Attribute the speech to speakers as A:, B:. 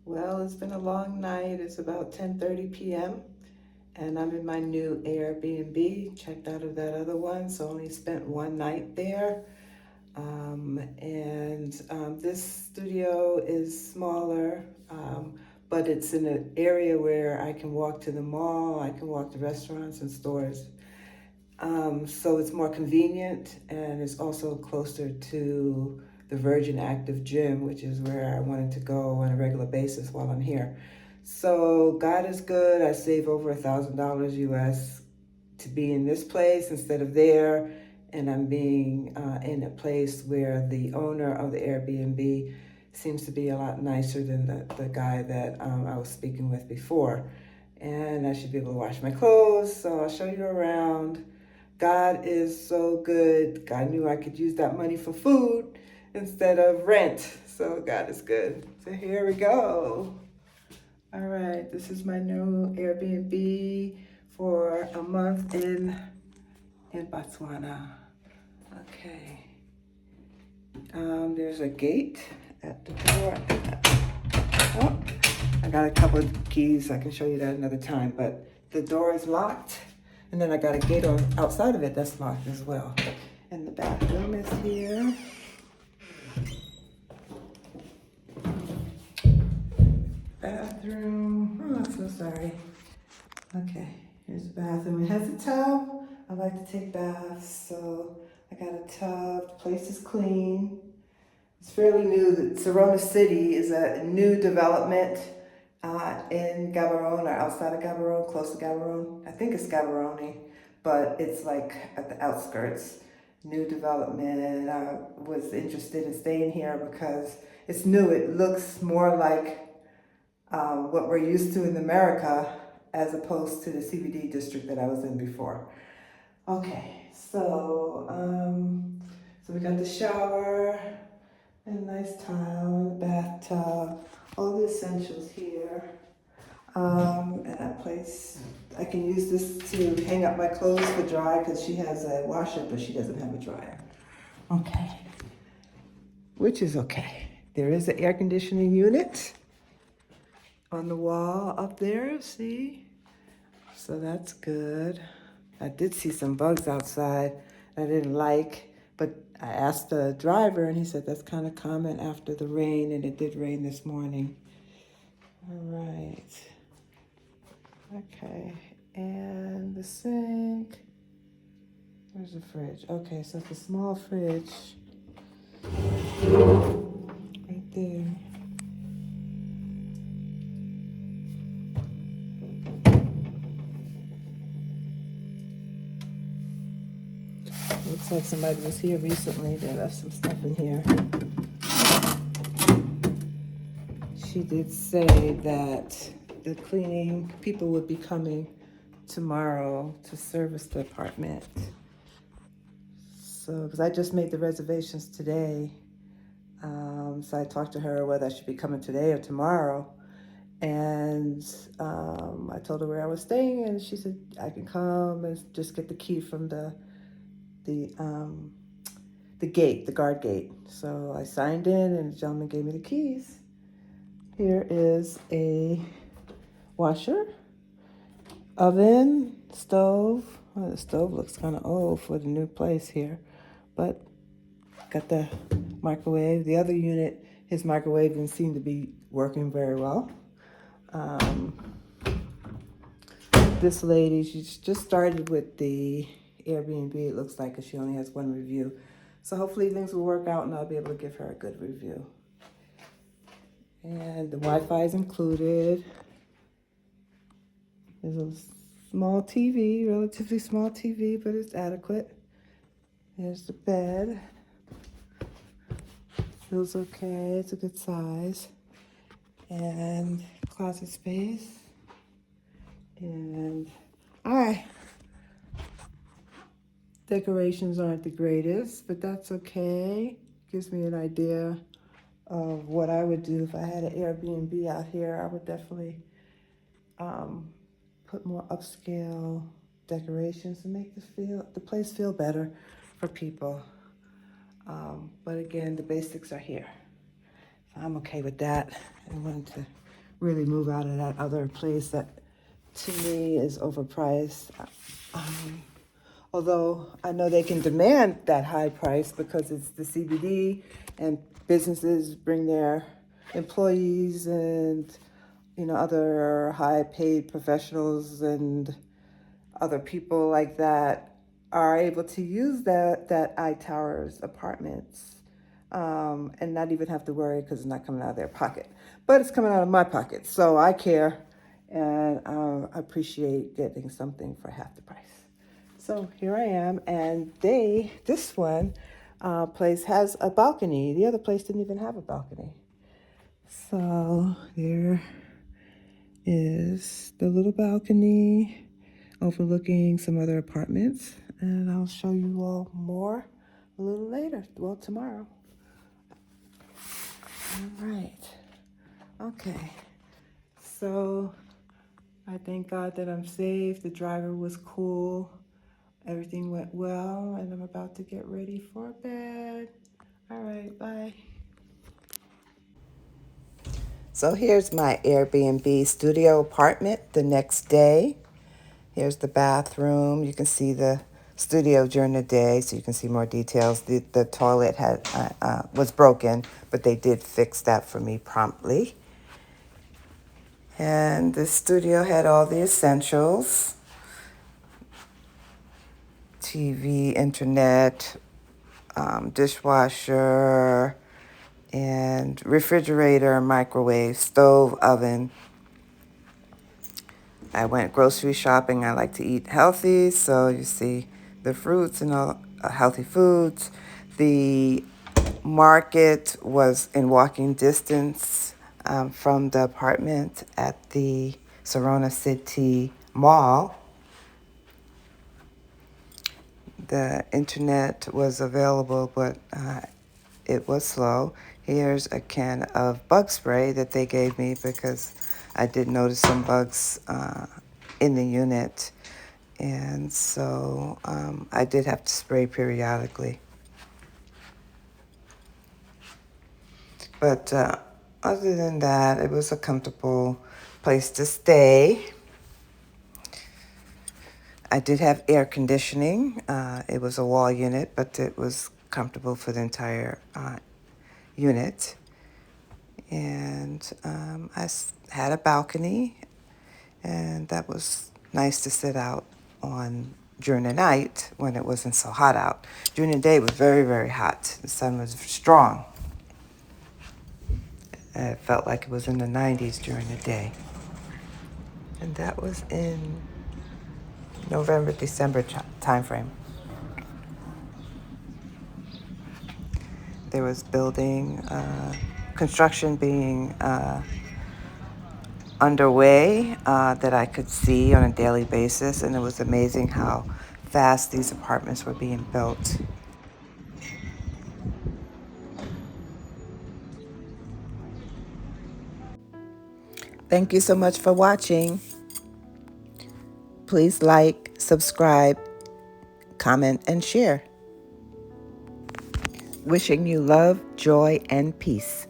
A: Well, it's been a long night. It's about 10:30 p.m. and I'm in my new Airbnb. Checked out of that other one, so only spent one night there. This studio is smaller, but it's in an area where I can walk to the mall, I can walk to restaurants and stores. So it's more convenient and it's also closer to the Virgin Active Gym, which is where I wanted to go on a regular basis while I'm here. So God is good. I save over $1,000 US to be in this place instead of there. And I'm being in a place where the owner of the Airbnb seems to be a lot nicer than the guy that I was speaking with before. And I should be able to wash my clothes, so I'll show you around. God is so good. I knew I could use that money for food instead of rent. So God is good. So here we go. All right, this is my new Airbnb for a month in Botswana. Okay. There's a gate at the door. Oh, I got a couple of keys. I can show you that another time, but the door is locked. And then I got a gate on outside of it that's locked as well. And the bathroom is here. Bathroom. Oh, I'm so sorry. Okay, here's the bathroom. It has a tub. I like to take baths, so I got a tub. The place is clean. It's fairly new. The Sarona City is a new development in Gaborone or outside of Gaborone, close to Gaborone. I think it's Gaborone, but it's like at the outskirts. New development. I was interested in staying here because it's new. It looks more like what we're used to in America as opposed to the CBD district that I was in before. Okay, so we got the shower and a nice tile and a bathtub, all the essentials here. And that place, I can use this to hang up my clothes for dry because she has a washer, but she doesn't have a dryer. Okay, which is okay. There is an air conditioning unit on the wall up there, see? So that's good. I did see some bugs outside I didn't like, but I asked the driver and he said that's kind of common after the rain, and it did rain this morning. All right. Okay, and the sink. Where's the fridge? Okay, so it's a small fridge right there. Looks like somebody was here recently. They left some stuff in here. She did say that the cleaning people would be coming tomorrow to service the apartment. So, because I just made the reservations today. So I talked to her whether I should be coming today or tomorrow. And I told her where I was staying, and she said I can come and just get the key from the gate, the guard gate. So I signed in, and the gentleman gave me the keys. Here is a washer, oven, stove. Well, the stove looks kind of old for the new place here, but got the microwave. The other unit, his microwave didn't seem to be working very well. This lady, she's just started with the Airbnb, it looks like, because she only has one review. So hopefully things will work out and I'll be able to give her a good review. And the Wi-Fi is included. There's a small TV, relatively small TV, but it's adequate. There's the bed. Feels okay, it's a good size. And closet space. And decorations aren't the greatest, but that's okay. Gives me an idea of what I would do if I had an Airbnb out here. I would definitely put more upscale decorations to make the place feel better for people. But again, the basics are here. So I'm okay with that. I wanted to really move out of that other place that to me is overpriced. Um, Although I know they can demand that high price because it's the CBD and businesses bring their employees and other high paid professionals and other people like that are able to use that iTowers apartments, and not even have to worry because it's not coming out of their pocket, but it's coming out of my pocket. So I care, and I appreciate getting something for half the price. So here I am, and this one place has a balcony. The other place didn't even have a balcony. So there is the little balcony overlooking some other apartments, and I'll show you all more a little later. Well, tomorrow. All right. Okay. So I thank God that I'm safe. The driver was cool. Everything went well, and I'm about to get ready for bed. All right, bye. So here's my Airbnb studio apartment the next day. Here's the bathroom. You can see the studio during the day, so you can see more details. The toilet was broken, but they did fix that for me promptly. And the studio had all the essentials: TV, internet, dishwasher, and refrigerator, microwave, stove, oven. I went grocery shopping. I like to eat healthy, so you see the fruits and all healthy foods. The market was in walking distance from the apartment at the Sarona City Mall. The internet was available, but it was slow. Here's a can of bug spray that they gave me because I did notice some bugs in the unit. And so I did have to spray periodically. But other than that, it was a comfortable place to stay. I did have air conditioning. It was a wall unit, but it was comfortable for the entire unit. And had a balcony, and that was nice to sit out on during the night when it wasn't so hot out. During the day, it was very, very hot. The sun was strong. It felt like it was in the 90s during the day. And that was in November, December timeframe. There was construction being underway that I could see on a daily basis, and it was amazing how fast these apartments were being built. Thank you so much for watching. Please like, subscribe, comment, and share. Wishing you love, joy, and peace.